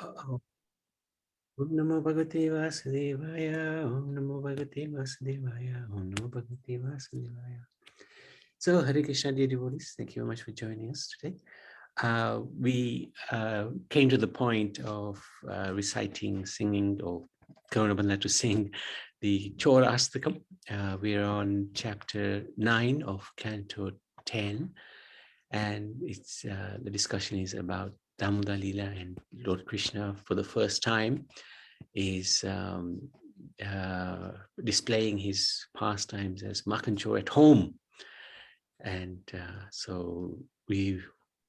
Om Namo Bhagavate Vasudevaya. Om Namo Bhagavate Vasudevaya. Om Namo Bhagavate Vasudevaya. So, Hare Krishna, dear devotees, thank you very much for joining us today. We came to the point of reciting, singing, or Karunabandha to sing the Chorastakam. We're on chapter 9 of Canto 10, and it's the discussion is about Damodara Lila, and Lord Krishna for the first time is displaying his pastimes as Makancho at home. And so we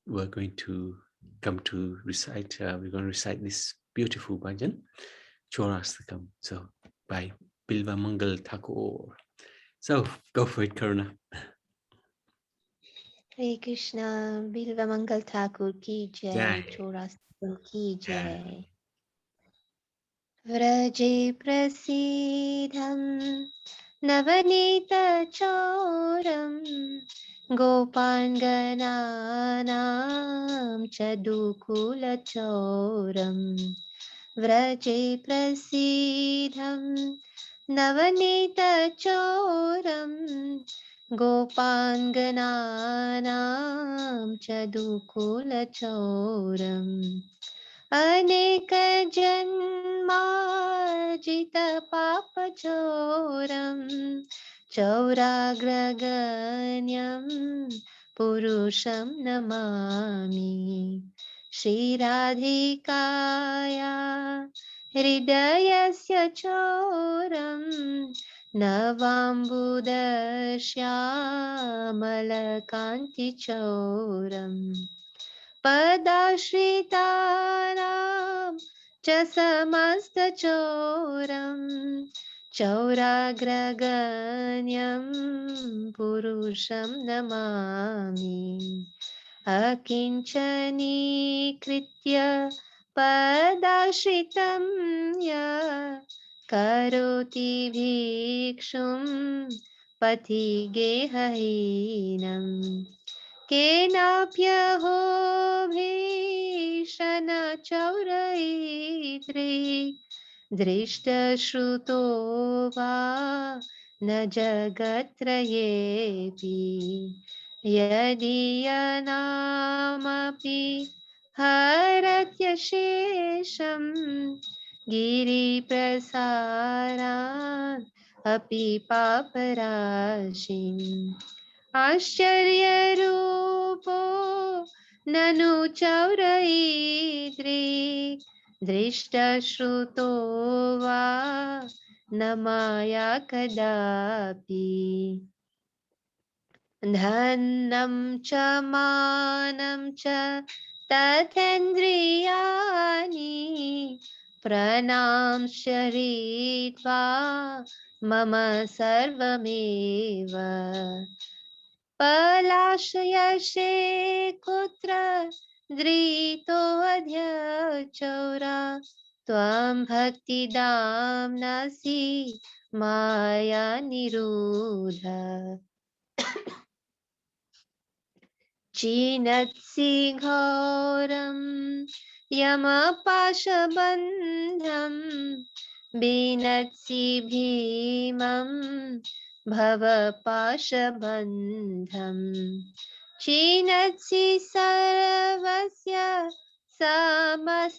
were going to come to recite, we're going to recite this beautiful bhajan, Chorastakam, so by Bilvamangala Thakura. So go for it, Karuna. Hare Krishna, Bilvamangala Thakur ki jai, Jai. Chorastakam ki Yeah. jai. Vraje prasidham navanita choram gopangananam chadukula choram. Vraje prasidham navanita choram gopangananam chadukula choram. अनेक जन्मार्जित पापचोरं चौराग्रगण्यं पुरुषं नमामि श्रीराधिकाया हृदयस्य चोरं नवाम्बुदश्यामलकान्तिचोरम् पदाश्रितानां च समस्तचोरं चौराग्रगण्यं पुरुषं नमामि अकिञ्चनीकृत्य पदाश्रितं य करोति भिक्षुं पथिगेहहीनम् केनाप्यहो भीषणचौरैत्रे दृष्टश्रुतो वा न जगत्त्रयेऽपि यदीयनामपि हरत्यशेषं गिरिप्रसारान् अपि पापराशिम् आश्चर्यरूपो ननु चौरैत्रे दृष्टश्रुतो वा न माया कदापि धनं च मानं च तथेन्द्रियाणि प्रणांश्चरित्वा मम सर्वमेव पलाशयशे कुत्र धृतोऽध्यचौरा त्वं भक्तिदाम्नासि माया निरूढ चिनत्सि घोरं यमपाशबन्धं बिनत्सि भीमं भवपाशबन्धम् चिनत्सि सर्वस्य समस्तबन्धं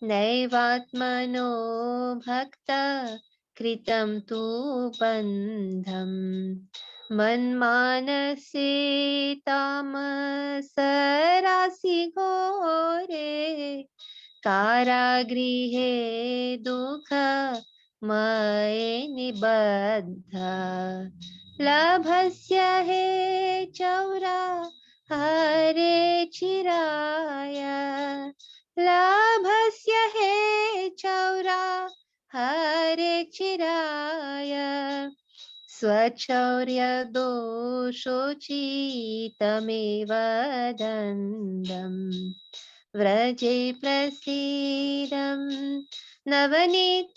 नैवात्मनो भक्त कृतं तु बन्धम् मन्मानसे तामसरासि घोरे कारागृहे दुःखमये निबद्धा लभस्य हे चौरा हरे चिराय लभस्य हे चौरा हरे चिराय स्वचौर्यदोषोचितमेव दन्दम् व्रजे प्रसीदं नवनीतचोरं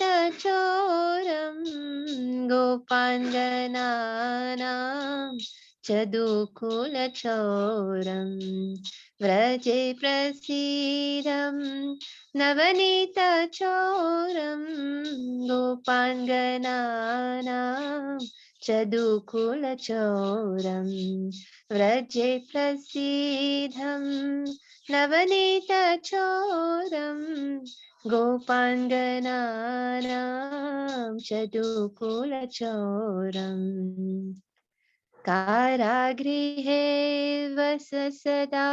गोपाङ्गनानां चदुकुलचौरं व्रजे प्रसीदं नवनीतचौरं गोपाङ्गनानां चदुकुलचौरं व्रजे प्रसीदं नवनीतचौरं गोपाङ्गनानां चदुकुलचौरम् कारागृहे वस सदा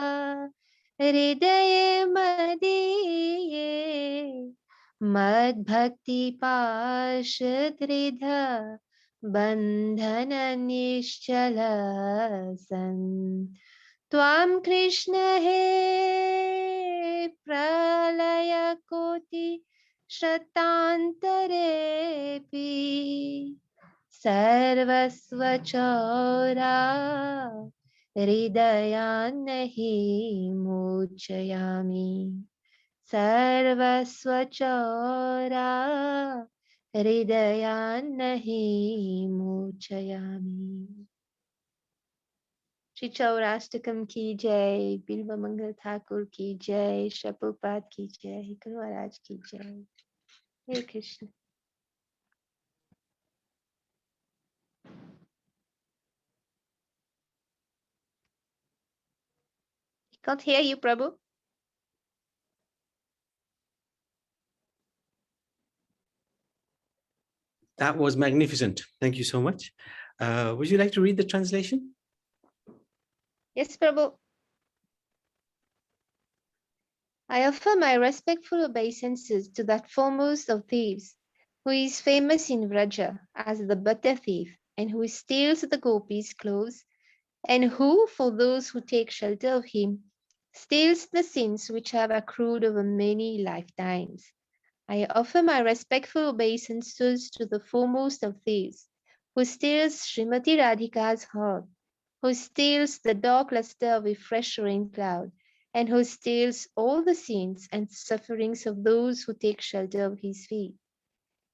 हृदये मदीये मद्भक्तिपाशधृध बन्धननिश्चल सन् त्वां कृष्ण हे प्रलयकोटि शतान्तरेऽपि सर्वस्वचौरा हृदयान्नहि मोचयामि सर्वस्वचौरा हृदयान्नहि मोचयामि। श्री चौराष्टकम की जय, बिल्वमंगल ठाकुर की जय, शपुपाद की जय, गुरु महाराज की जय। हरे Krishna. Can't hear you, Prabhu. That was magnificent. Thank you so much. Would you like to read the translation? Yes, Prabhu. I offer my respectful obeisances to that foremost of thieves, who is famous in Vraja as the butter thief, and who steals the gopis' clothes, and who, for those who take shelter of him, steals the sins which have accrued over many lifetimes. I offer my respectful obeisances to the foremost of thieves, who steals Srimati Radhika's heart, who steals the dark luster of a fresh rain cloud, and who steals all the sins and sufferings of those who take shelter of his feet.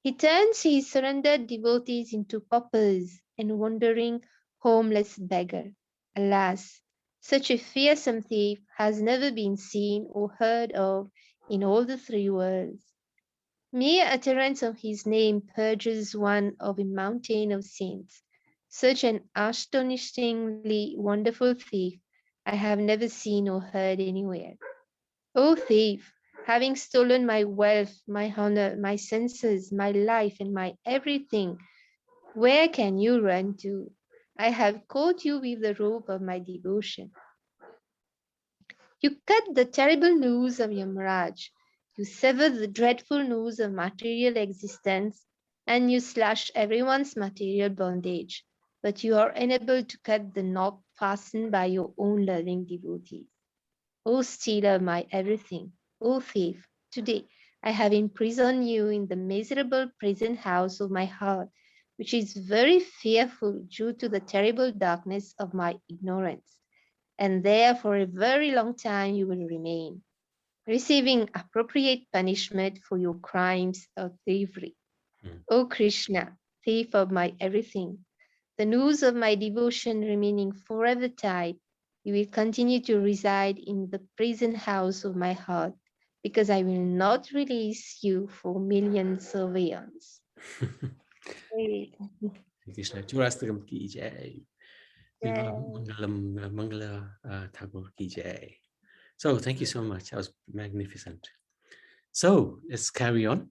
He turns his surrendered devotees into paupers and wandering, homeless beggar. Alas, such a fearsome thief has never been seen or heard of in all the three worlds. Mere utterance of his name purges one of a mountain of sins. Such an astonishingly wonderful thief I have never seen or heard anywhere. O thief, having stolen my wealth, my honor, my senses, my life, and my everything, where can you run to? I have caught you with the rope of my devotion. You cut the terrible noose of Yamaraj. You sever the dreadful noose of material existence, and you slash everyone's material bondage. But you are unable to cut the knot fastened by your own loving devotees. O stealer of my everything, O thief, today I have imprisoned you in the miserable prison house of my heart, which is very fearful due to the terrible darkness of my ignorance. And there for a very long time you will remain, receiving appropriate punishment for your crimes of thievery. O Krishna, thief of my everything, the noose of my devotion remaining forever tied, you will continue to reside in the prison house of my heart, because I will not release you for millions of eons. Krishna. Chorastakam ki jai. Bilvamangala Thakur ki jai. So thank you so much. That was magnificent. So let's carry on.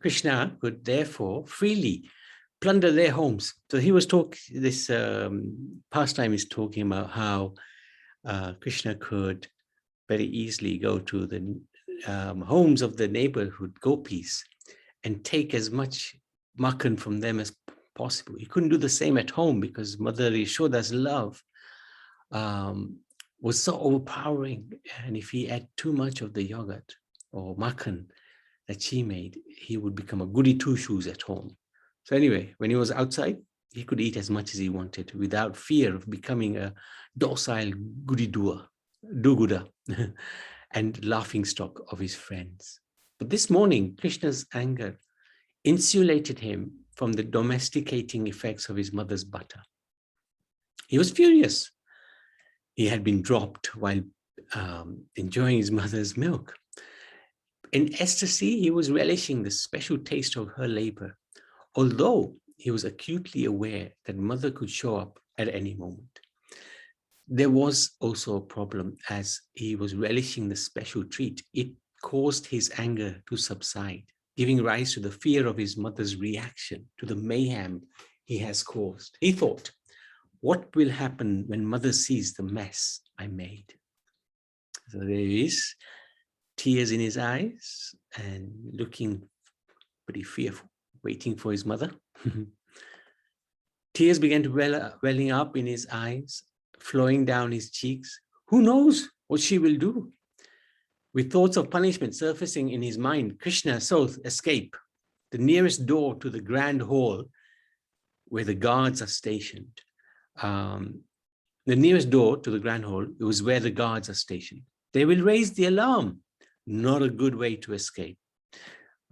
Krishna could therefore freely plunder their homes. So he was this pastime is talking about how Krishna could very easily go to the homes of the neighborhood gopis and take as much makhan from them as possible. He couldn't do the same at home because Mother Yashoda's love was so overpowering. And if he ate too much of the yogurt or makhan that she made, he would become a goody two-shoes at home. So anyway, when he was outside, he could eat as much as he wanted without fear of becoming a docile goody do-gooder and laughing stock of his friends. But this morning, Krishna's anger insulated him from the domesticating effects of his mother's butter. He was furious. He had been dropped while enjoying his mother's milk. In ecstasy, he was relishing the special taste of her labor, although he was acutely aware that mother could show up at any moment. There was also a problem as he was relishing the special treat. It caused his anger to subside, giving rise to the fear of his mother's reaction to the mayhem he has caused. He thought, what will happen when mother sees the mess I made? So there he is, tears in his eyes and looking pretty fearful, waiting for his mother. Tears began to welling up in his eyes, flowing down his cheeks. Who knows what she will do? With thoughts of punishment surfacing in his mind, Krishna sought escape, the nearest door to the grand hall where the guards are stationed. The nearest door to the grand hall was where the guards are stationed. They will raise the alarm. Not a good way to escape.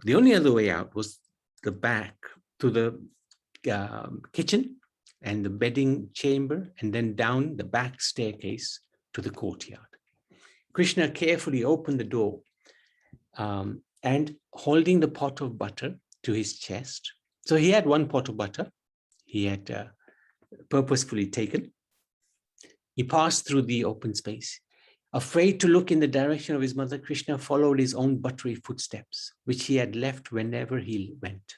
The only other way out was the back to the kitchen and the bedding chamber, and then down the back staircase to the courtyard. Krishna carefully opened the door and holding the pot of butter to his chest. So he had one pot of butter he had purposefully taken. He passed through the open space. Afraid to look in the direction of his mother, Krishna followed his own buttery footsteps, which he had left whenever he went.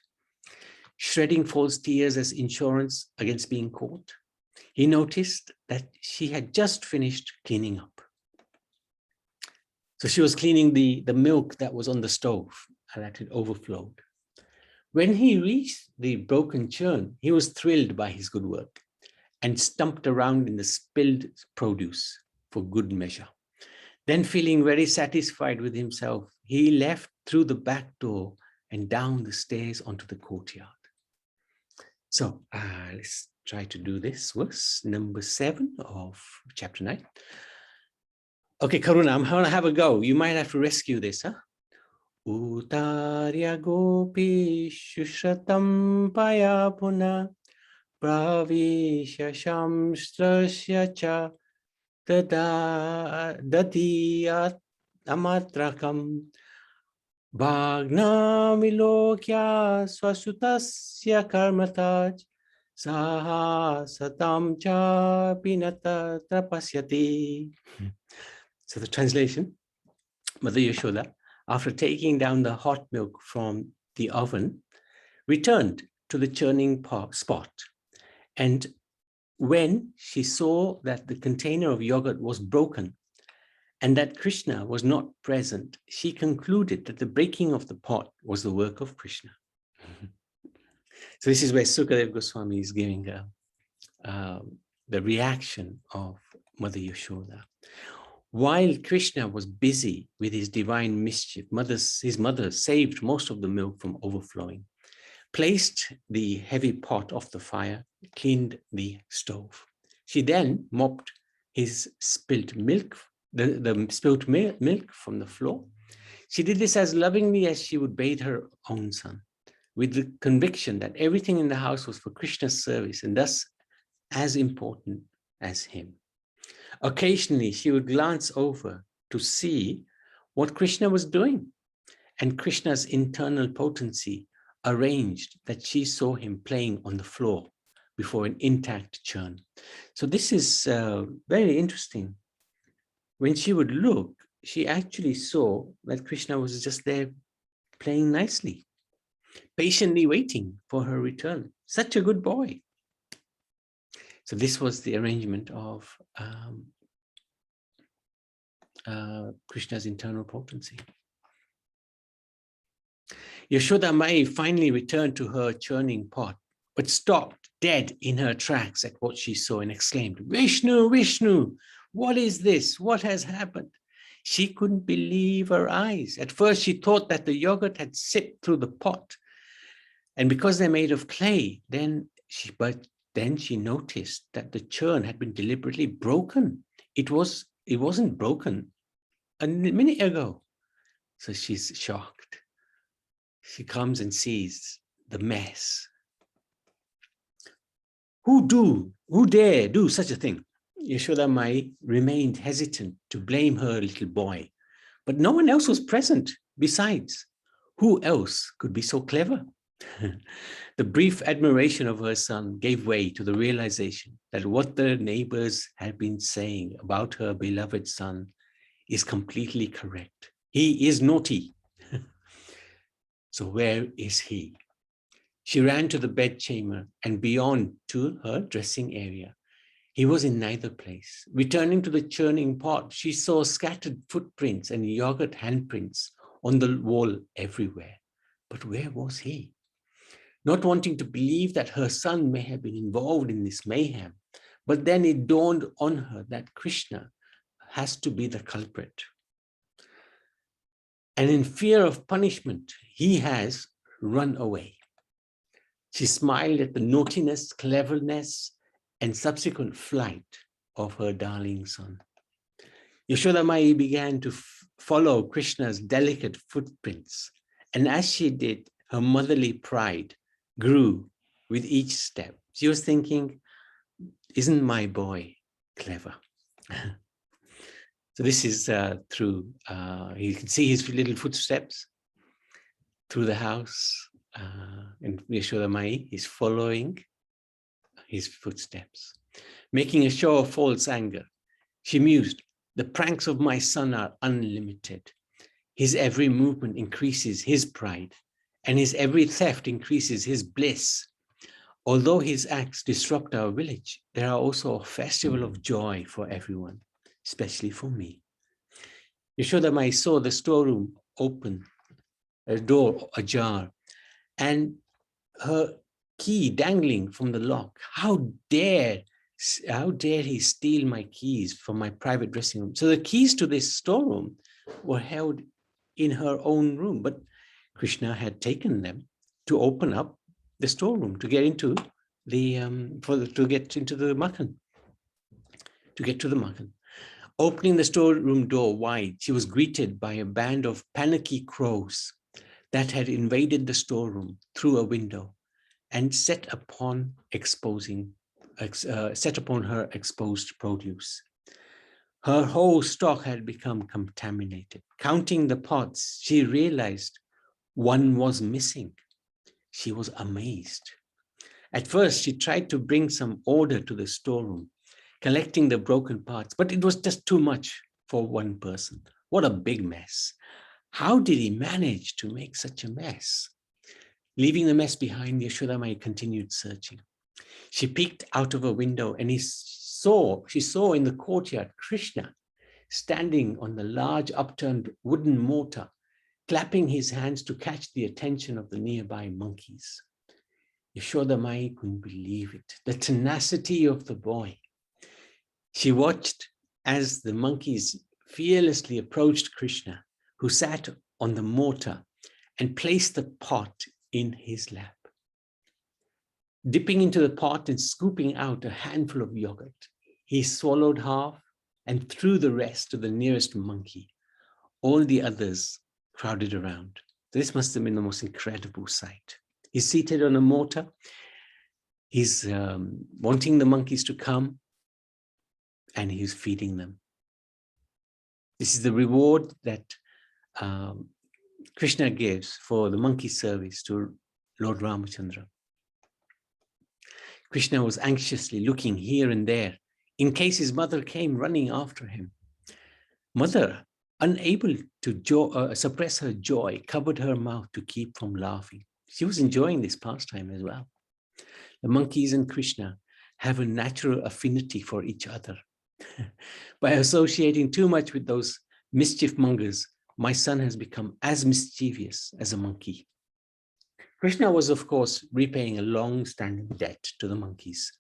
Shredding false tears as insurance against being caught, he noticed that she had just finished cleaning up. So she was cleaning the milk that was on the stove and that had overflowed. When he reached the broken churn, he was thrilled by his good work and stumped around in the spilled produce for good measure. Then, feeling very satisfied with himself, he left through the back door and down the stairs onto the courtyard. So let's try to do this. Verse number 7 of chapter 9. Okay, Karuna, I'm going to have a go. You might have to rescue this, huh? Utarya gopi shushratam payapuna pravisha shamstrasya cha dadiyat amatrakam Bhagna milokya swasutasya karmataj saha satam cha pinata tapasyati. So the translation, Mother Yashoda, after taking down the hot milk from the oven, returned to the churning spot. And when she saw that the container of yogurt was broken and that Krishna was not present, she concluded that the breaking of the pot was the work of Krishna. So this is where Sukadeva Goswami is giving the reaction of Mother Yashoda. While Krishna was busy with his divine mischief, his mother saved most of the milk from overflowing, placed the heavy pot off the fire, cleaned the stove. She then mopped his spilt milk, the spilt milk from the floor. She did this as lovingly as she would bathe her own son, with the conviction that everything in the house was for Krishna's service and thus as important as him. Occasionally, she would glance over to see what Krishna was doing, and Krishna's internal potency arranged that she saw him playing on the floor before an intact churn. So this is very interesting. When she would look, she actually saw that Krishna was just there playing nicely, patiently waiting for her return. Such a good boy. So this was the arrangement of Krishna's internal potency. Yashoda Mai finally returned to her churning pot, but stopped dead in her tracks at what she saw and exclaimed, Vishnu, Vishnu, what is this? What has happened? She couldn't believe her eyes. At first, she thought that the yogurt had sipped through the pot. And because they're made of clay, then she noticed that the churn had been deliberately broken. It wasn't broken a minute ago. So she's shocked. She comes and sees the mess. Who dare do such a thing? Yashoda Mai remained hesitant to blame her little boy, but no one else was present. Besides, who else could be so clever? The brief admiration of her son gave way to the realization that what the neighbors had been saying about her beloved son is completely correct. He is naughty. So where is he? She ran to the bedchamber and beyond to her dressing area. He was in neither place. Returning to the churning pot, she saw scattered footprints and yogurt handprints on the wall everywhere. But where was he? Not wanting to believe that her son may have been involved in this mayhem, but then it dawned on her that Krishna has to be the culprit. And in fear of punishment, he has run away. She smiled at the naughtiness, cleverness, and subsequent flight of her darling son. Yashoda Mai began to follow Krishna's delicate footprints, and as she did, her motherly pride grew with each step. She was thinking, isn't my boy clever? So this is through, you can see his little footsteps through the house, and Yashoda Mai is following his footsteps. Making a show of false anger, she mused, the pranks of my son are unlimited. His every movement increases his pride, and his every theft increases his bliss. Although his acts disrupt our village, they are also a festival of joy for everyone, especially for me. Yashoda Mai saw the storeroom open, a door ajar, and her key dangling from the lock. How dare he steal my keys from my private dressing room? So the keys to this storeroom were held in her own room, but Krishna had taken them to open up the storeroom, to get into the Makhan. Opening the storeroom door wide, she was greeted by a band of panicky crows that had invaded the storeroom through a window and set upon her exposed produce. Her whole stock had become contaminated. Counting the pots, she realized one was missing. She was amazed. At first, she tried to bring some order to the storeroom, collecting the broken parts, but it was just too much for one person. What a big mess. How did he manage to make such a mess? Leaving the mess behind, Yashoda Mai continued searching. She peeked out of a window and she saw in the courtyard Krishna standing on the large upturned wooden mortar, clapping his hands to catch the attention of the nearby monkeys. Yashoda Mai couldn't believe it, the tenacity of the boy. She watched as the monkeys fearlessly approached Krishna, who sat on the mortar and placed the pot in his lap. Dipping into the pot and scooping out a handful of yogurt, he swallowed half and threw the rest to the nearest monkey. All the others crowded around. This must have been the most incredible sight. He's seated on a mortar. He's wanting the monkeys to come, and he's feeding them. This is the reward that Krishna gives for the monkey service to Lord Ramachandra. Krishna was anxiously looking here and there in case his mother came running after him. Mother, unable to suppress her joy, covered her mouth to keep from laughing. She was enjoying this pastime as well. The monkeys and Krishna have a natural affinity for each other. By associating too much with those mischief mongers, my son has become as mischievous as a monkey. Krishna was, of course, repaying a long-standing debt to the monkeys,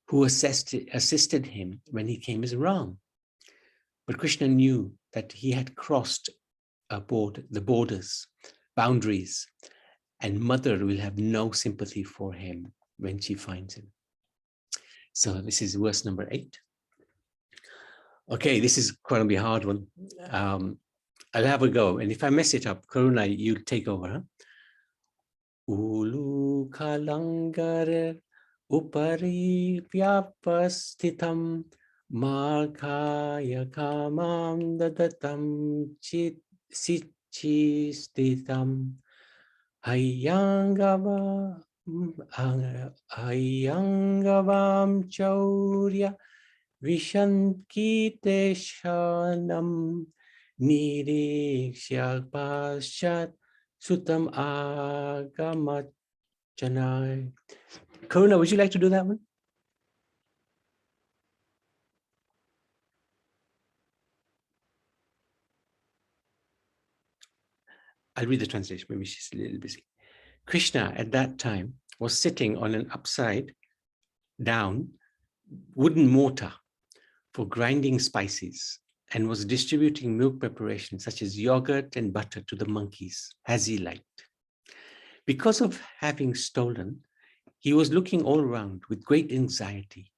who assisted him when he came as Ram. But Krishna knew that he had crossed the boundaries, and Mother will have no sympathy for him when she finds him. So this is verse number 8. Okay, this is going to be a hard one. I'll have a go, and if I mess it up, Karuna, you take over. Huh? Ulu kalangare Upari vyapasthitam margaya kamam dadatam chit sichi sthitam hayangava hayangavam chaurya vishankiteshanam nirikshya paschat sutam agamachanai. Karuna, would you like to do that one? I'll read the translation, maybe she's a little busy. Krishna at that time was sitting on an upside down wooden mortar for grinding spices and was distributing milk preparations such as yogurt and butter to the monkeys as he liked. Because of having stolen, he was looking all around with great anxiety,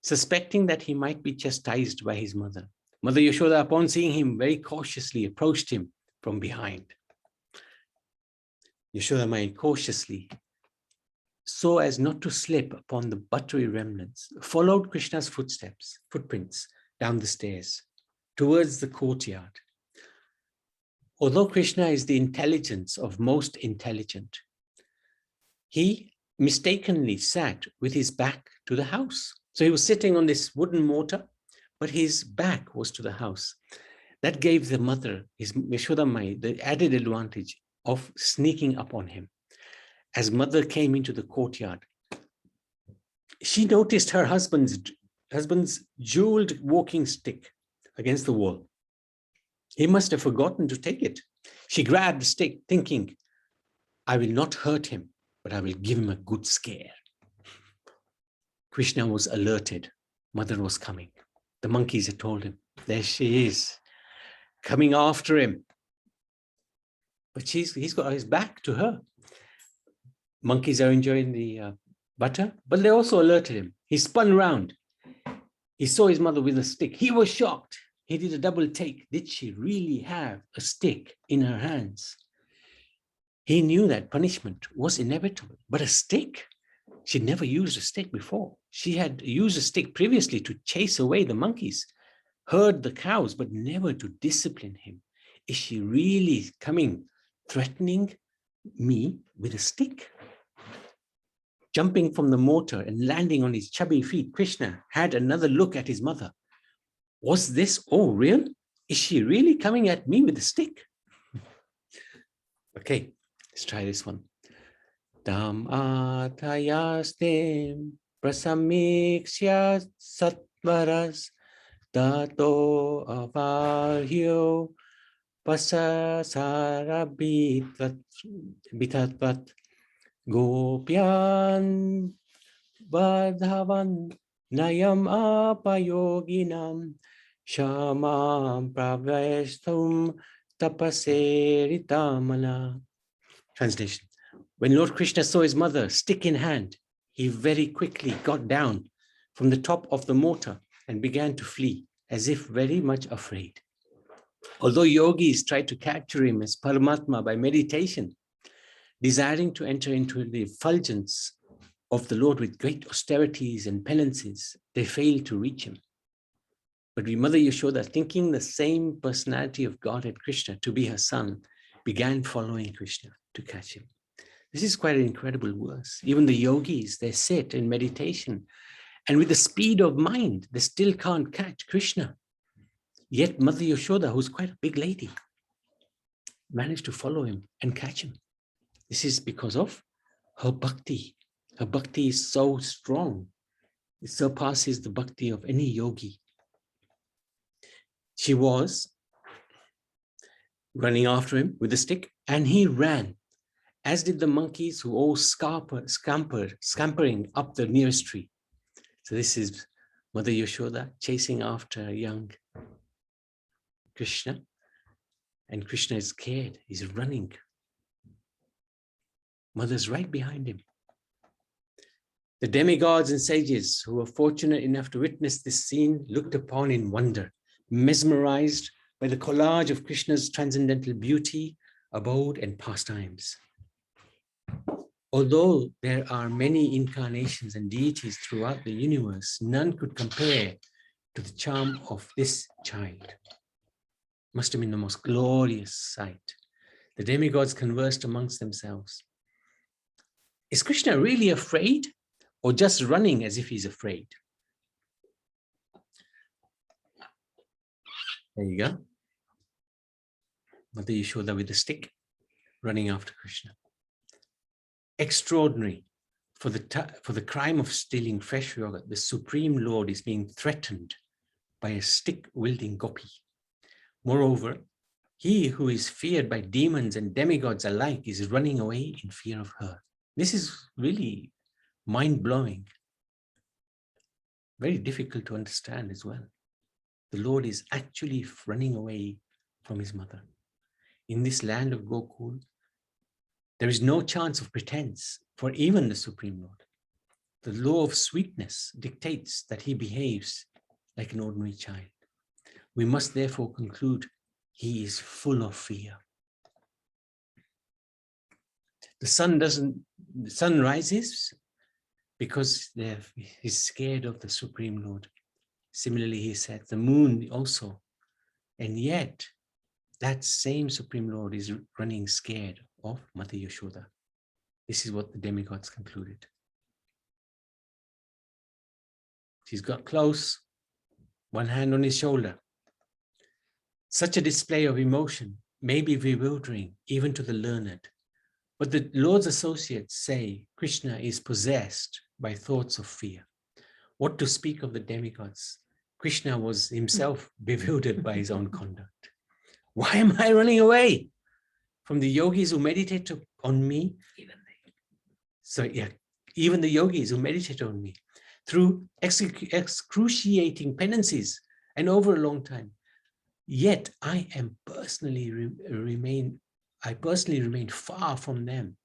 suspecting that he might be chastised by his mother. Mother Yashoda, upon seeing him, very cautiously approached him from behind. Yashoda Mai cautiously, so as not to slip upon the buttery remnants, followed Krishna's footprints down the stairs towards the courtyard. Although Krishna is the intelligence of most intelligent, he mistakenly sat with his back to the house. So he was sitting on this wooden mortar, but his back was to the house. That gave the mother, his Yashoda Mai, the added advantage of sneaking up on him. As mother came into the courtyard, she noticed her husband's jeweled walking stick against the wall. He must have forgotten to take it. She grabbed the stick, thinking, I will not hurt him, but I will give him a good scare. Krishna was alerted. Mother was coming. The monkeys had told him, there she is, coming after him. But he's got his back to her. Monkeys are enjoying the butter, but they also alerted him. He spun around. He saw his mother with a stick. He was shocked. He did a double take. Did she really have a stick in her hands? He knew that punishment was inevitable, but a stick? She'd never used a stick before. She had used a stick previously to chase away the monkeys, herd the cows, but never to discipline him. Is she really coming, threatening me with a stick? Jumping from the mortar and landing on his chubby feet, Krishna had another look at his mother. Was this all real? Is she really coming at me with a stick? Okay, let's try this one. Tam atayastem prasamikshya satvaras tato avarhyo pasasara bitatvat gopyan vadhavan nayam apayoginam shamam pravestum tapaseritamana. Translation. When Lord Krishna saw his mother, stick in hand, he very quickly got down from the top of the mortar and began to flee, as if very much afraid. Although yogis tried to capture him as Paramatma by meditation, desiring to enter into the effulgence of the Lord with great austerities and penances, they failed to reach him. But Mother Yashoda, thinking the same personality of Godhead Krishna to be her son, began following Krishna to catch him. This is quite an incredible verse. Even the yogis, they sit in meditation, and with the speed of mind, they still can't catch Krishna. Yet Mother Yashoda, who's quite a big lady, managed to follow him and catch him. This is because of her bhakti. Her bhakti is so strong. It surpasses the bhakti of any yogi. She was running after him with a stick, and he ran, as did the monkeys who all scampering up the nearest tree. So this is Mother Yashoda chasing after young Krishna, and Krishna is scared, he's running. Mother's right behind him. The demigods and sages who were fortunate enough to witness this scene looked upon in wonder, mesmerized by the collage of Krishna's transcendental beauty, abode, and pastimes. Although there are many incarnations and deities throughout the universe, none could compare to the charm of this child. Must have been the most glorious sight. The demigods conversed amongst themselves. Is Krishna really afraid or just running as if he's afraid? There you go. Mother Yashoda with the stick running after Krishna. Extraordinary. For the crime of stealing fresh yogurt, the Supreme Lord is being threatened by a stick-wielding gopi. Moreover, he who is feared by demons and demigods alike is running away in fear of her. This is really mind-blowing. Very difficult to understand as well. The Lord is actually running away from his mother. In this land of Gokul, there is no chance of pretense for even the Supreme Lord. The law of sweetness dictates that he behaves like an ordinary child. We must therefore conclude he is full of fear. The sun rises because he's scared of the Supreme Lord. Similarly, he said the moon also. And yet, that same Supreme Lord is running scared of Mother Yashoda. This is what the demigods concluded. She's got close, one hand on his shoulder. Such a display of emotion may be bewildering even to the learned, but the Lord's associates say Krishna is possessed by thoughts of fear. What to speak of the demigods? Krishna was himself bewildered by his own conduct. Why am I running away from the yogis who meditate on me? Even the yogis who meditate on me through excruciating penances and over a long time. Yet I personally remain far from them.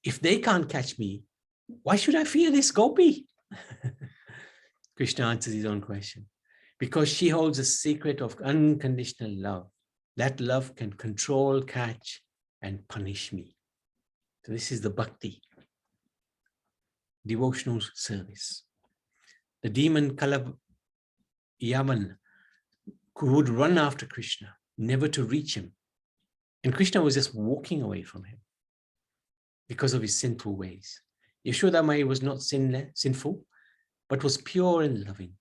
If they can't catch me, why should I fear this gopi? Krishna answers his own question. Because she holds a secret of unconditional love. That love can control, catch, and punish me. So this is the bhakti, devotional service. The demon Yavan, who would run after Krishna, never to reach him. And Krishna was just walking away from him because of his sinful ways. Yashoda Mai was not sinful, but was pure and loving.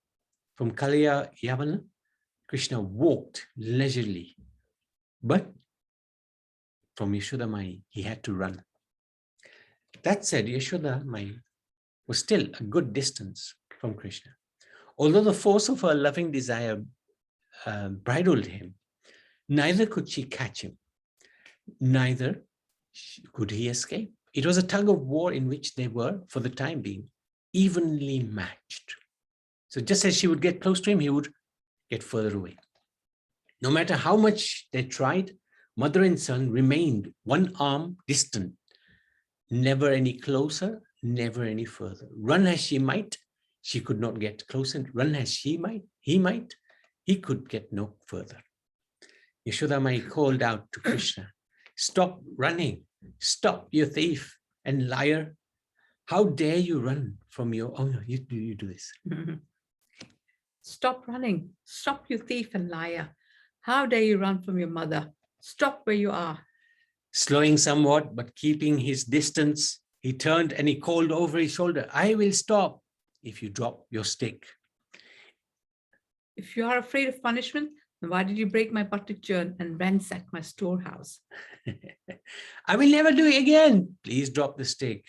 From Kalya Yavana, Krishna walked leisurely, but from Yashoda Mai, he had to run. That said, Yashoda Mai was still a good distance from Krishna. Although the force of her loving desire bridled him, neither could she catch him, neither could he escape. It was a tug of war in which they were, for the time being, evenly matched. So just as she would get close to him, he would get further away. No matter how much they tried, mother and son remained one arm distant, never any closer, never any further. Run as she might, she could not get closer. Run as he could get no further. Yashoda Mai called out to Krishna, "Stop running, stop, you thief and liar. How dare you run from your..." Oh, no, you do this. Stop running, stop, you thief and liar. How dare you run from your mother? Stop where you are. Slowing somewhat, but keeping his distance, he turned and he called over his shoulder, "I will stop if you drop your stick." If you are afraid of punishment, then why did you break my buttock churn and ransack my storehouse? "I will never do it again. Please drop the stick."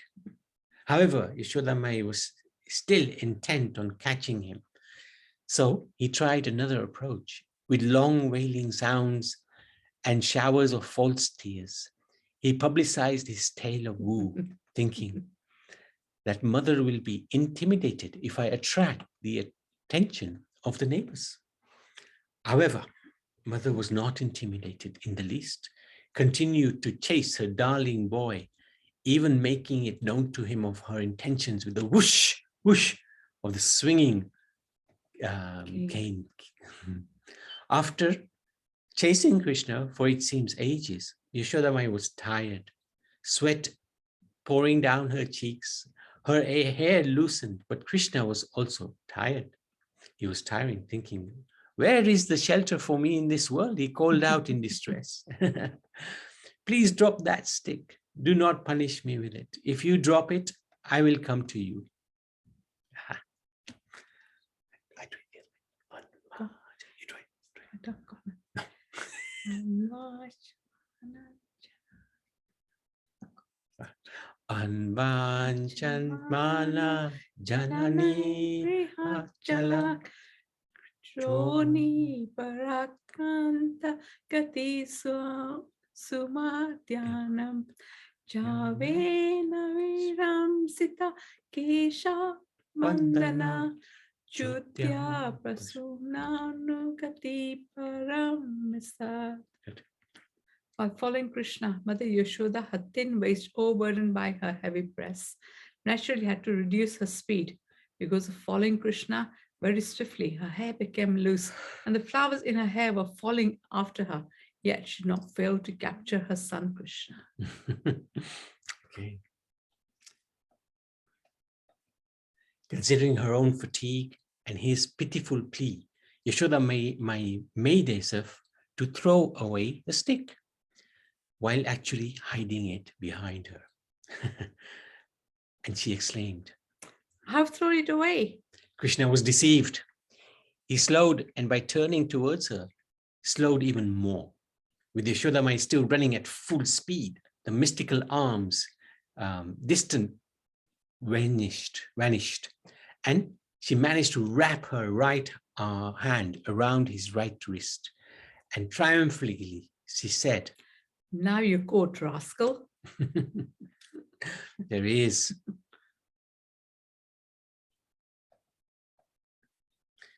However, Yashoda Mai was still intent on catching him. So he tried another approach with long wailing sounds and showers of false tears. He publicized his tale of woe, thinking that mother will be intimidated if I attract the attention of the neighbors. However, mother was not intimidated in the least, continued to chase her darling boy, even making it known to him of her intentions with the whoosh, whoosh of the swinging cane. After chasing Krishna for it seems ages, Yashoda Mai was tired. Sweat pouring down her cheeks. Her hair loosened, but Krishna was also tired. He was tiring, thinking, where is the shelter for me in this world? He called out in distress. Please drop that stick. Do not punish me with it. If you drop it, I will come to you. I do it. You try it. Anvanchan janani achala Troni parakanta gati sumadhyanam javena viram sita kesha mandana chutya prasunanu gati paramisa. While following Krishna, Mother Yashoda, her thin waist overburdened by her heavy breasts, naturally had to reduce her speed. Because of following Krishna very swiftly, her hair became loose and the flowers in her hair were falling after her, yet she did not fail to capture her son Krishna. Okay. Considering her own fatigue and his pitiful plea, Yashoda made herself to throw away the stick, while actually hiding it behind her. And she exclaimed, I've thrown it away. Krishna was deceived. He slowed, and by turning towards her, slowed even more. With Yashoda still running at full speed, the mystical arms, distant, vanished, and she managed to wrap her right hand around his right wrist, and triumphantly she said, Now you're caught, rascal. There is.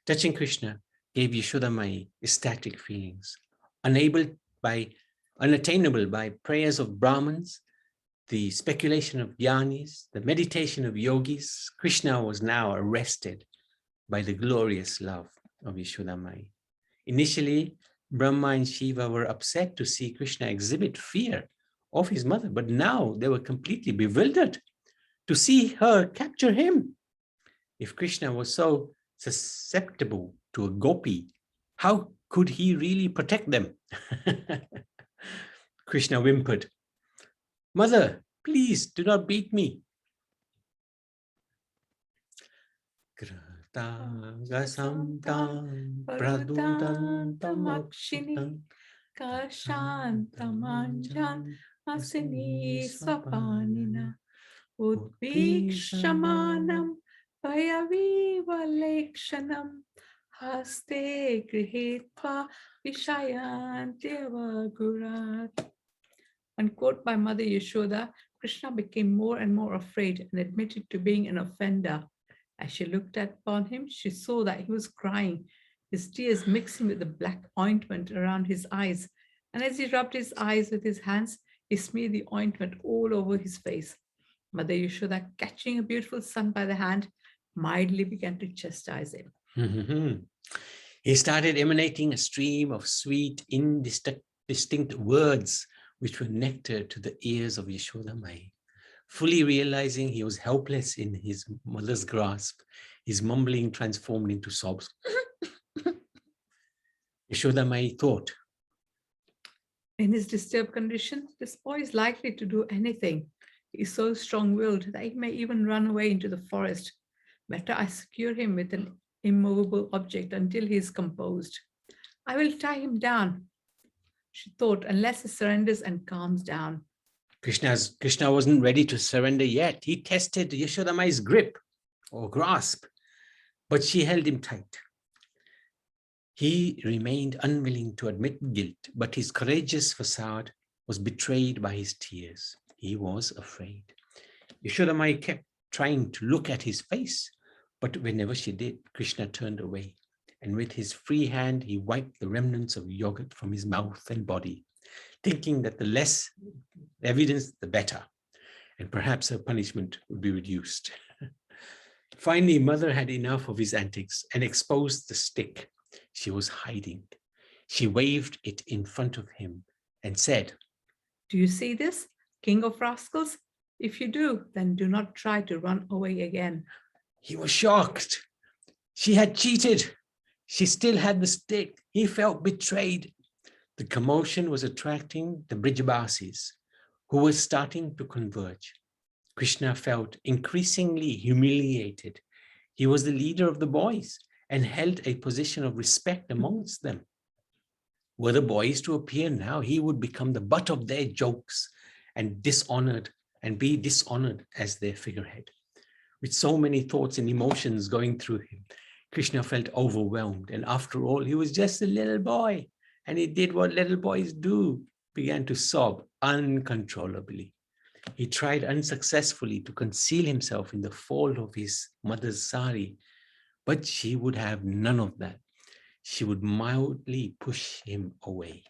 Touching Krishna gave Yashoda ecstatic feelings. Unattainable by prayers of Brahmins, the speculation of Jnanis, the meditation of yogis, Krishna was now arrested by the glorious love of Yashoda Mai. Initially, Brahma and Shiva were upset to see Krishna exhibit fear of his mother, but now they were completely bewildered to see her capture him. If Krishna was so susceptible to a gopi, how could he really protect them? Krishna whimpered, Mother, please do not beat me. Kashantamanjan asini swapanina udvikshamanam payavivalekshana haste grihitva vishayantyavagurat. When quoted by Mother Yashoda, Krishna became more and more afraid and admitted to being an offender. As she looked upon him, she saw that he was crying, his tears mixing with the black ointment around his eyes. And as he rubbed his eyes with his hands, he smeared the ointment all over his face. Mother Yashoda, catching a beautiful son by the hand, mildly began to chastise him. He started emanating a stream of sweet, indistinct words, which were nectar to the ears of Yashoda Mai. Fully realizing he was helpless in his mother's grasp, his mumbling transformed into sobs. Yashoda Mai thought, in his disturbed condition, this boy is likely to do anything. He is so strong-willed that he may even run away into the forest. Better I secure him with an immovable object until he is composed. I will tie him down, she thought, unless he surrenders and calms down. Krishna wasn't ready to surrender yet. He tested Yashoda Mai's grip or grasp, but she held him tight. He remained unwilling to admit guilt, but his courageous facade was betrayed by his tears. He was afraid. Yashoda Mai kept trying to look at his face, but whenever she did, Krishna turned away, and with his free hand, he wiped the remnants of yogurt from his mouth and body, thinking that the less evidence, the better, and perhaps her punishment would be reduced. Finally, Mother had enough of his antics and exposed the stick she was hiding. She waved it in front of him and said, Do you see this, king of rascals? If you do, then do not try to run away again. He was shocked. She had cheated. She still had the stick. He felt betrayed. The commotion was attracting the Brijabasis, who were starting to converge. Krishna felt increasingly humiliated. He was the leader of the boys and held a position of respect amongst them. Were the boys to appear now, he would become the butt of their jokes and be dishonored as their figurehead. With so many thoughts and emotions going through him, Krishna felt overwhelmed. And after all, he was just a little boy, and he did what little boys do, began to sob uncontrollably. He tried unsuccessfully to conceal himself in the fold of his mother's sari, but she would have none of that. She would mildly push him away.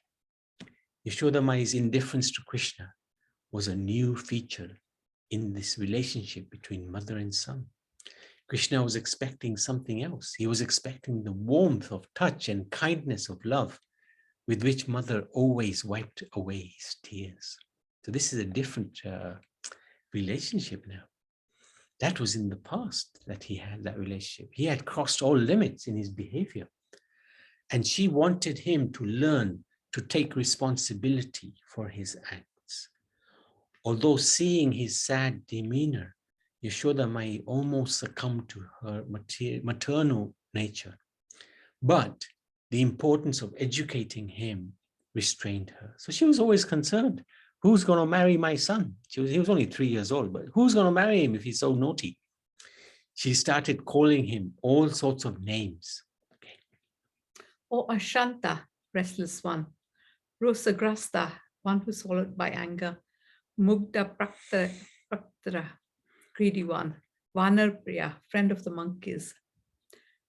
Yashoda Mai's indifference to Krishna was a new feature in this relationship between mother and son. Krishna was expecting something else. He was expecting the warmth of touch and kindness of love with which mother always wiped away his tears. So this is a different relationship now. That was in the past that he had that relationship. He had crossed all limits in his behavior. And she wanted him to learn to take responsibility for his acts. Although seeing his sad demeanor, Yashoda Mai almost succumbed to her maternal nature. But the importance of educating him restrained her. So she was always concerned, who's going to marry my son? He was only 3 years old, but who's going to marry him if he's so naughty? She started calling him all sorts of names. Okay. O Ashanta, restless one. Rosagrasta, one who's swallowed by anger. Mugda Praktara, greedy one. Vanarpriya, friend of the monkeys.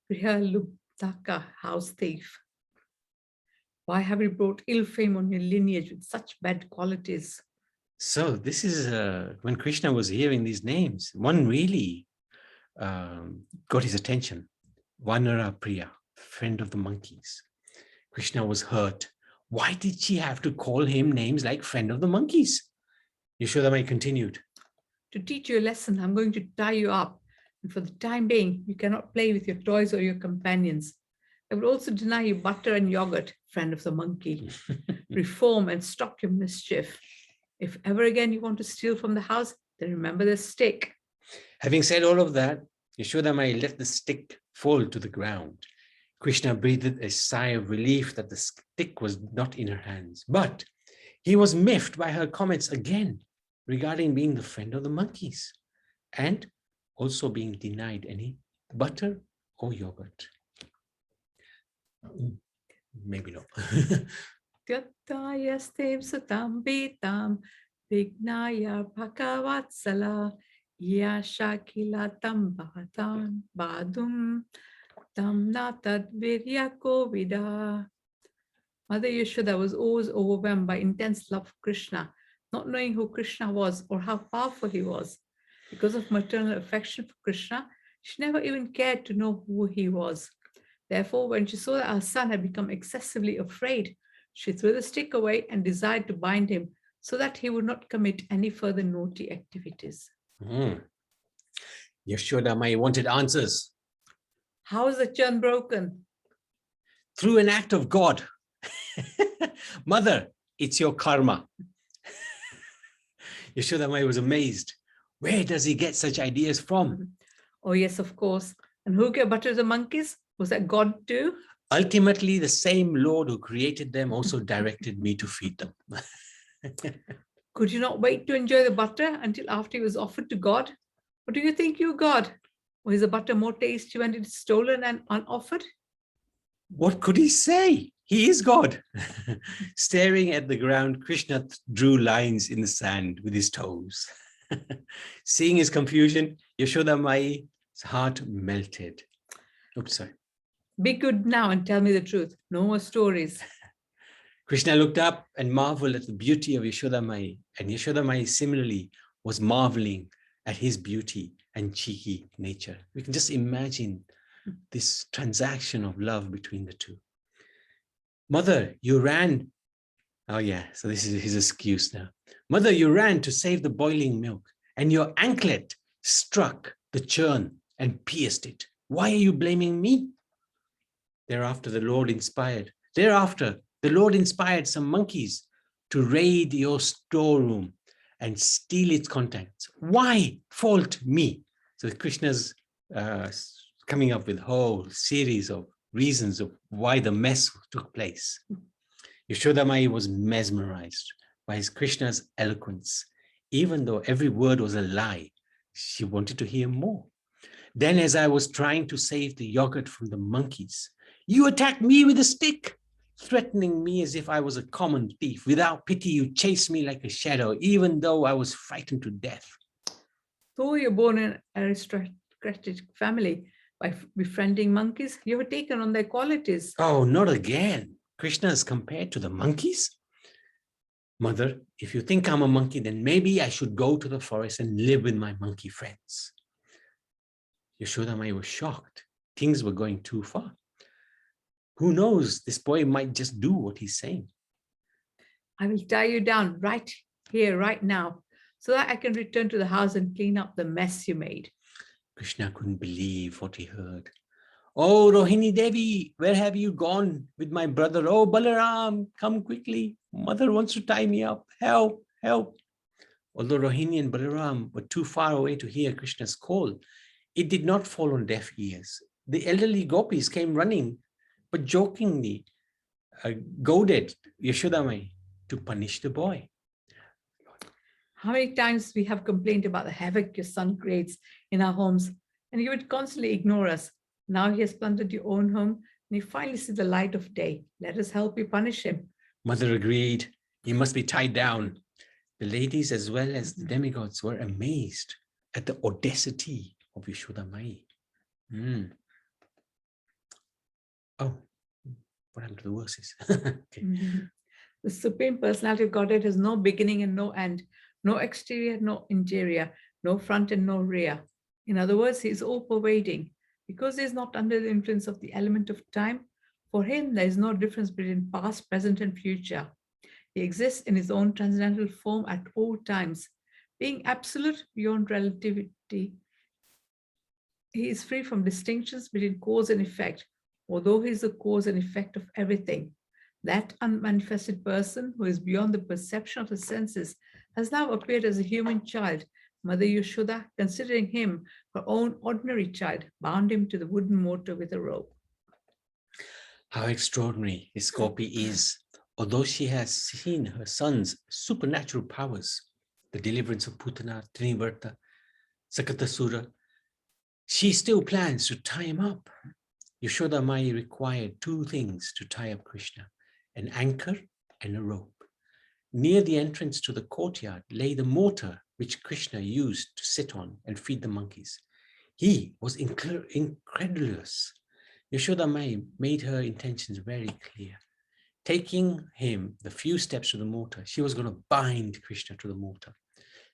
Priya Lubdaka, house thief. Why have you brought ill fame on your lineage with such bad qualities? So this is when Krishna was hearing these names, one really got his attention. Vanara Priya, friend of the monkeys. Krishna was hurt. Why did she have to call him names like friend of the monkeys? Yashoda Mai continued. To teach you a lesson, I'm going to tie you up. And for the time being, you cannot play with your toys or your companions. I will also deny you butter and yogurt, friend of the monkey. Reform and stop your mischief. If ever again you want to steal from the house, then remember the stick. Having said all of that, Yashoda Mai let the stick fall to the ground. Krishna breathed a sigh of relief that the stick was not in her hands. But he was miffed by her comments again regarding being the friend of the monkeys and also being denied any butter or yogurt. Maybe not. Tyattayastem sutam betam vignaya bhagavatsala yashakilatam bhatan badum tam natad viryako vida. Mother Yashoda was always overwhelmed by intense love for Krishna, not knowing who Krishna was or how powerful he was. Because of maternal affection for Krishna, she never even cared to know who he was. Therefore, when she saw that her son had become excessively afraid, she threw the stick away and desired to bind him so that he would not commit any further naughty activities. Yashoda Mai wanted answers. How is the chain broken? Through an act of God. Mother, it's your karma. Yashoda Mai was amazed. Where does he get such ideas from? Oh, yes, of course. And who gave butter to the monkeys? Was that God too? Ultimately, the same Lord who created them also directed me to feed them. Could you not wait to enjoy the butter until after it was offered to God? Or do you think you God? Or is the butter more tasty when it is stolen and unoffered? What could he say? He is God. Staring at the ground, Krishna drew lines in the sand with his toes. Seeing his confusion, Yashoda Mai's heart melted. Oops, sorry. Be good now and tell me the truth. No more stories. Krishna looked up and marveled at the beauty of Yashoda Mai, and Yashoda Mai similarly was marveling at his beauty and cheeky nature. We can just imagine this transaction of love between the two. Mother, you ran. Oh yeah, so this is his excuse now. Mother, you ran to save the boiling milk, and your anklet struck the churn and pierced it. Why are you blaming me? Thereafter, the Lord inspired some monkeys to raid your storeroom and steal its contents. Why fault me? So Krishna's coming up with a whole series of reasons of why the mess took place. Yashoda Mai was mesmerized by Krishna's eloquence. Even though every word was a lie, she wanted to hear more. Then, as I was trying to save the yogurt from the monkeys, you attacked me with a stick, threatening me as if I was a common thief. Without pity, you chased me like a shadow, even though I was frightened to death. Though you're born in an aristocratic family, by befriending monkeys, you have taken on their qualities. Oh, not again. Krishna is compared to the monkeys? Mother, if you think I'm a monkey, then maybe I should go to the forest and live with my monkey friends. Yashoda Mai was shocked. Things were going too far. Who knows? This boy might just do what he's saying. I will tie you down right here, right now, so that I can return to the house and clean up the mess you made. Krishna couldn't believe what he heard. Oh, Rohini Devi, where have you gone with my brother? Oh, Balaram, come quickly. Mother wants to tie me up. Help, help. Although Rohini and Balaram were too far away to hear Krishna's call, it did not fall on deaf ears. The elderly gopis came running, but jokingly goaded Yashoda Mai to punish the boy. How many times we have complained about the havoc your son creates in our homes, and you would constantly ignore us. Now he has plundered your own home, and you finally see the light of day. Let us help you punish him. Mother agreed. He must be tied down. The ladies, as well as the demigods, were amazed at the audacity of Yashoda Mai. Oh, what happened to the verses? Okay. The Supreme Personality of Godhead has no beginning and no end, no exterior, no interior, no front and no rear. In other words, he is all-pervading. Because he is not under the influence of the element of time, for him there is no difference between past, present, and future. He exists in his own transcendental form at all times. Being absolute beyond relativity, he is free from distinctions between cause and effect, although he is the cause and effect of everything. That unmanifested person who is beyond the perception of the senses has now appeared as a human child. Mother Yashoda, considering him her own ordinary child, bound him to the wooden motor with a rope. How extraordinary this gopi is. Although she has seen her son's supernatural powers, the deliverance of Putana, Trinivarta, Sakatasura, she still plans to tie him up. Yashoda Mai required two things to tie up Krishna, an anchor and a rope. Near the entrance to the courtyard lay the mortar which Krishna used to sit on and feed the monkeys. He was incredulous. Yashoda Mai made her intentions very clear. Taking him the few steps to the mortar, she was going to bind Krishna to the mortar.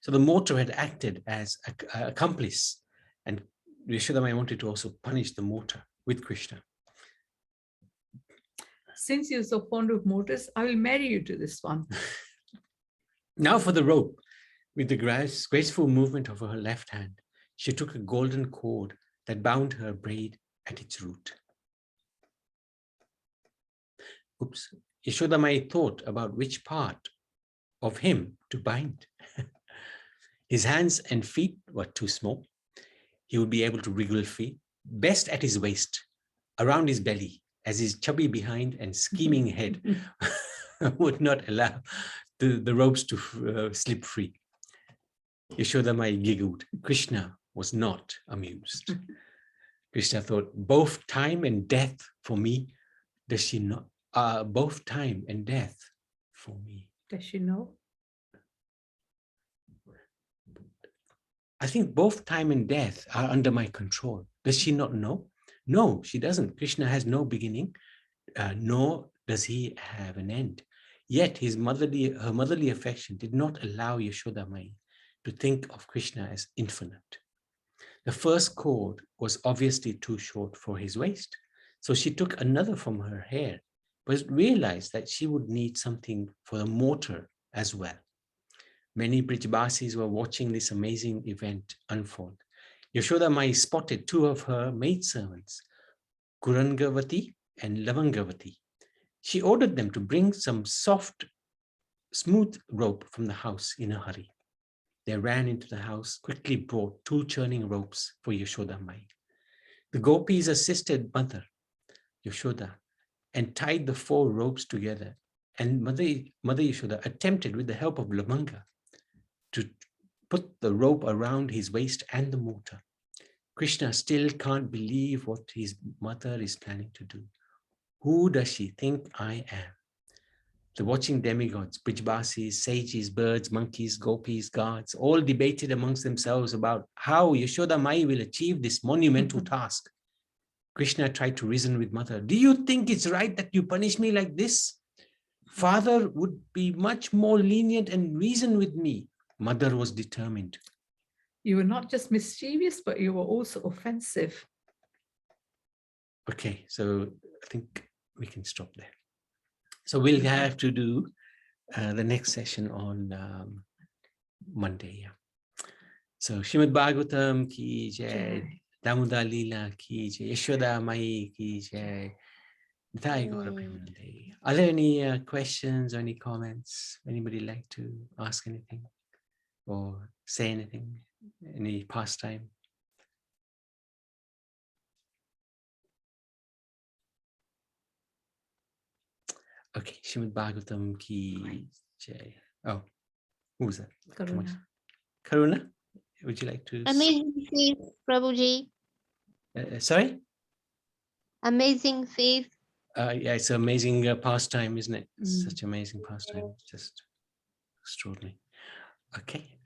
So the mortar had acted as an accomplice, and Yashoda Mai wanted to also punish the mortar with Krishna. Since you're so fond of mortars, I will marry you to this one. Now for the rope. With the graceful movement of her left hand, she took a golden cord that bound her braid at its root. Oops. Yashoda Mai thought about which part of him to bind. His hands and feet were too small. He would be able to wriggle free, best at his waist, around his belly, as his chubby behind and scheming head would not allow the ropes to slip free. Yashoda Mai giggled. Krishna was not amused. Krishna thought, both time and death for me. Does she not? Both time and death for me. Does she know? I think both time and death are under my control. Does she not know? No, she doesn't. Krishna has no beginning, nor does he have an end. Yet her motherly affection did not allow Yashoda Mai to think of Krishna as infinite. The first cord was obviously too short for his waist, so she took another from her hair, but realized that she would need something for the mortar as well. Many Brijbasis were watching this amazing event unfold. Yashoda Mai spotted two of her maidservants, Kurangavati and Lavangavati. She ordered them to bring some soft, smooth rope from the house in a hurry. They ran into the house, quickly brought 2 churning ropes for Yashoda Mai. The gopis assisted Mother Yashoda and tied the 4 ropes together. And Mother Yashoda attempted, with the help of Lamanga, to put the rope around his waist and the mortar. Krishna still can't believe what his mother is planning to do. Who does she think I am? The watching demigods, Brijbasis, sages, birds, monkeys, gopis, gods, all debated amongst themselves about how Yashoda Mai will achieve this monumental task. Krishna tried to reason with Mother. Do you think it's right that you punish me like this? Father would be much more lenient and reason with me. Mother was determined. You were not just mischievous, but you were also offensive. Okay, so I think we can stop there. So we'll have to do the next session on Monday. Yeah. So Srimad Bhagavatam ki jai, Damodara Lila ki jai, Yashoda Mai ki jai. Are there any questions or any comments? Anybody like to ask anything or say anything? Any pastime? Okay, Srimad Bhagavatam ki jai. Oh, who was that? Karuna. Karuna, would you like to? Amazing faith, Prabhuji. Sorry? Amazing faith. Yeah, it's an amazing pastime, isn't it? It's such amazing pastime, just extraordinary. Okay.